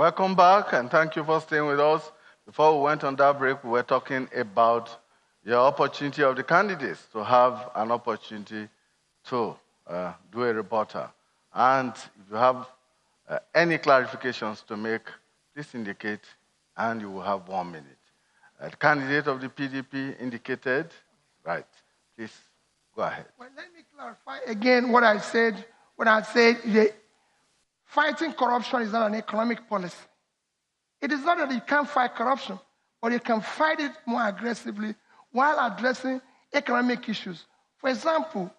Welcome back, and thank you for staying with us. Before we went on that break, we were talking about the opportunity of the candidates to have an opportunity to do a rebuttal. And if you have any clarifications to make, please indicate, and you will have 1 minute. The candidate of the PDP indicated, right, please go ahead. Well, let me clarify again what I said when I said fighting corruption is not an economic policy. It is not that you can't fight corruption, but you can fight it more aggressively while addressing economic issues. For example,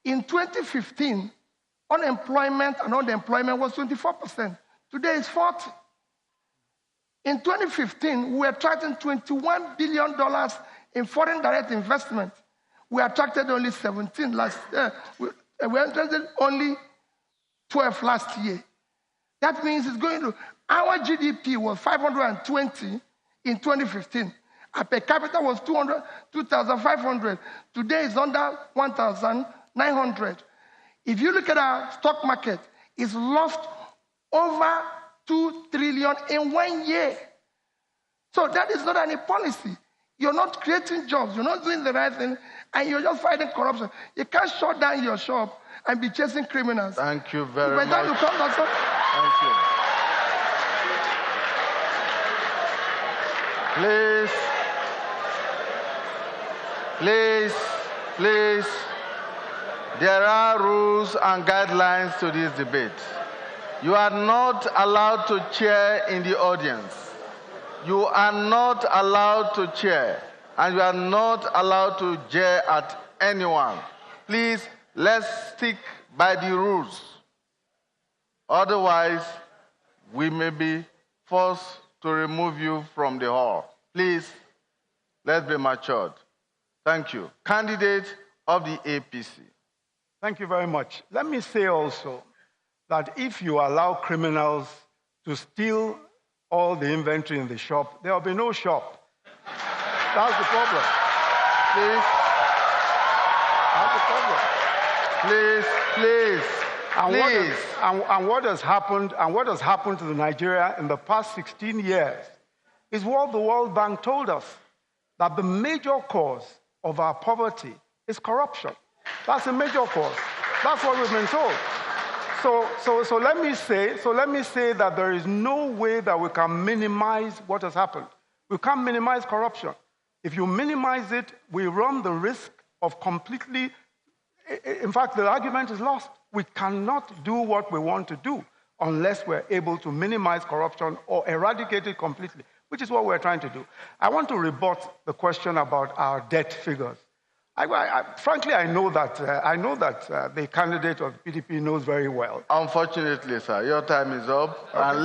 in 2015, unemployment and underemployment was 24%. Today it's 40%. In 2015, we attracted $21 billion in foreign direct investment. We attracted only 17 last year. We attracted only 12 last year. That means it's going to, our GDP was 520 in 2015. Our per capita was 2,500. Today it's under 1,900. If you look at our stock market, it's lost over 2 trillion in 1 year. So that is not any policy. You're not creating jobs, you're not doing the right thing, and you're just fighting corruption. You can't shut down your shop and be chasing criminals. Thank you very much. Thank you. Please. There are rules and guidelines to this debate. You are not allowed to cheer in the audience. You are not allowed to cheer, and you are not allowed to jeer at anyone. Please, let's stick by the rules. Otherwise, we may be forced to remove you from the hall. Please, let's be matured. Thank you. Candidate of the APC. Thank you very much. Let me say also that if you allow criminals to steal all the inventory in the shop, there will be no shop. That's the problem. Please. That's the problem. Please. And what has happened to Nigeria in the past 16 years is what the World Bank told us, that the major cause of our poverty is corruption. That's a major cause. That's what we've been told. So let me say that there is no way that we can minimize what has happened. We can't minimize corruption. If you minimize it, we run the risk of completely, in fact, the argument is lost. We cannot do what we want to do unless we're able to minimize corruption or eradicate it completely, which is what we're trying to do. I want to rebut the question about our debt figures. Frankly, I know that the candidate of the PDP knows very well. Unfortunately, sir, your time is up. Okay. And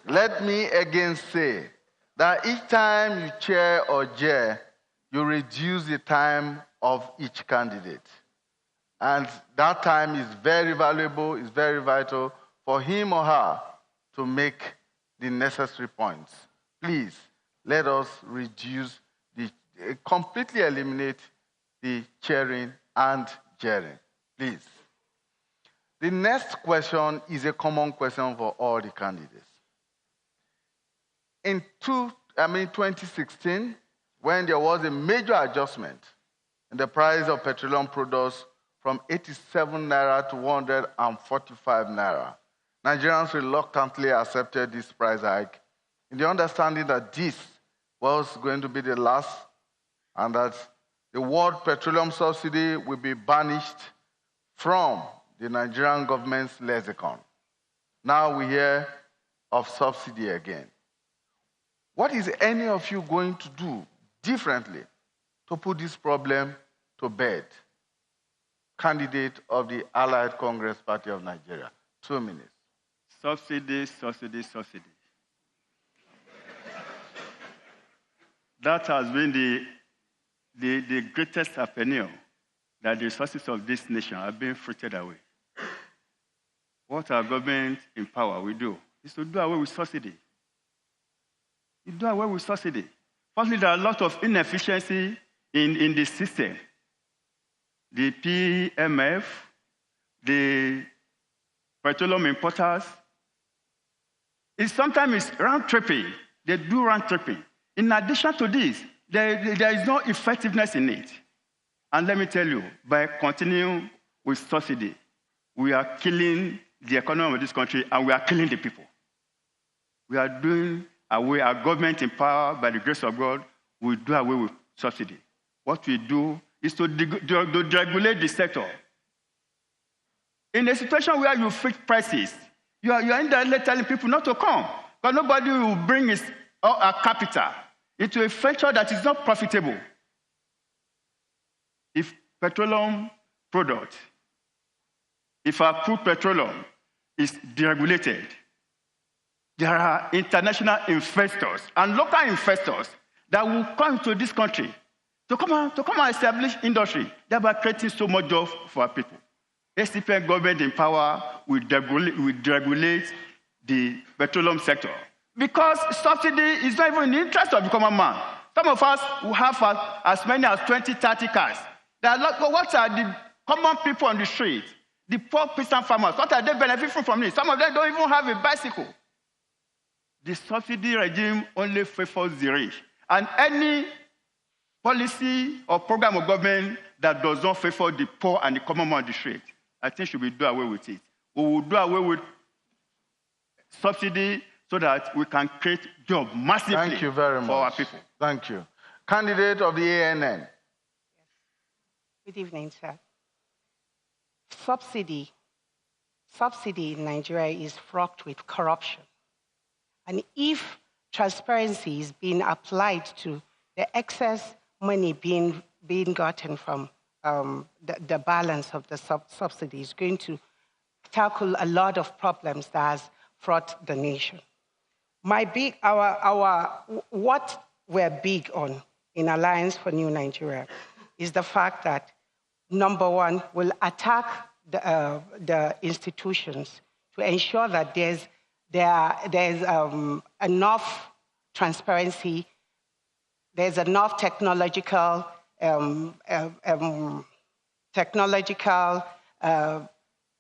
let me again say that each time you chair or jeer, you reduce the time of each candidate. And that time is very valuable, is very vital for him or her to make the necessary points. Please, let us reduce completely eliminate the cheering and jeering. Please. The next question is a common question for all the candidates. In 2016, when there was a major adjustment in the price of petroleum products from 87 naira to 145 naira, Nigerians reluctantly accepted this price hike in the understanding that this was going to be the last and that the word petroleum subsidy will be banished from the Nigerian government's lexicon. Now we hear of subsidy again. What is any of you going to do differently to put this problem to bed? Candidate of the Allied Congress Party of Nigeria. 2 minutes. Subsidy. That has been the greatest avenue that the resources of this nation have been frittered away. What our government in power will do is to do away with subsidy. Firstly, there are a lot of inefficiency in the system. The PMF, the petroleum importers, Sometimes it's round-tripping. They do round-tripping. In addition to this, there is no effectiveness in it. And let me tell you, by continuing with subsidy, we are killing the economy of this country and we are killing the people. We are doing away, our government in power, by the grace of God, will do away with subsidy. What we do is to deregulate the sector. In a situation where you fix prices, you are indirectly telling people not to come, because nobody will bring his capital into a venture that is not profitable. If petroleum product, if our crude petroleum is deregulated, there are international investors and local investors that will come to this country to come and establish industry, thereby creating so much jobs for our people. SCPN government in power will deregulate the petroleum sector, because subsidy is not even in the interest of the common man. Some of us will have as many as 20, 30 cars. What are the common people on the street, the poor peasant farmers, what are they benefiting from this? Some of them don't even have a bicycle. The subsidy regime only favors the rich. And any policy or program of government that does not favor the poor and the common man on the street, I think should be do away with it. We will do away with subsidy so that we can create jobs massively. Thank you very much for our people. Thank you. Candidate of the ANN. Good evening, sir. Subsidy in Nigeria is fraught with corruption. And if transparency is being applied to the excess money being gotten from the balance of the subsidy, is going to tackle a lot of problems that has fraught the nation. What we're big on in Alliance for New Nigeria is the fact that, number one, we'll attack the institutions to ensure that there's enough transparency, there's enough technological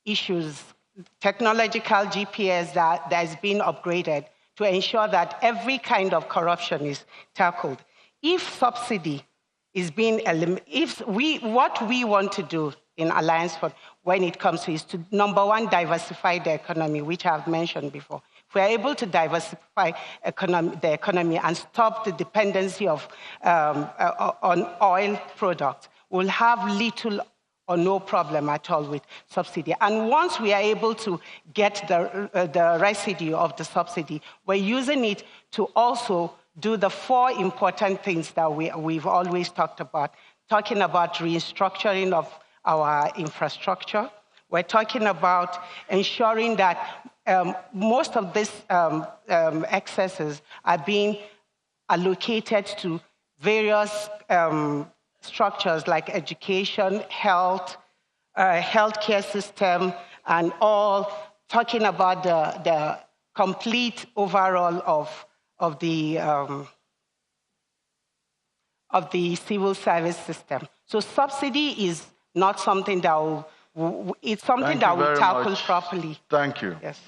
issues, technological GPS that is being upgraded to ensure that every kind of corruption is tackled. If subsidy is being eliminated, what we want to do in Alliance for when it comes to is to, number one, diversify the economy, which I've mentioned before. If we're able to diversify the economy and stop the dependency on oil products, we'll have little or no problem at all with subsidy. And once we are able to get the residue of the subsidy, we're using it to also do the four important things that we've always talked about, talking about restructuring of our infrastructure. We're talking about ensuring that most of these excesses are being allocated to various structures like education, health, healthcare system, and all, talking about the complete overall of the civil service system. So subsidy is not something that it's something that we tackle properly. Thank you. Yes.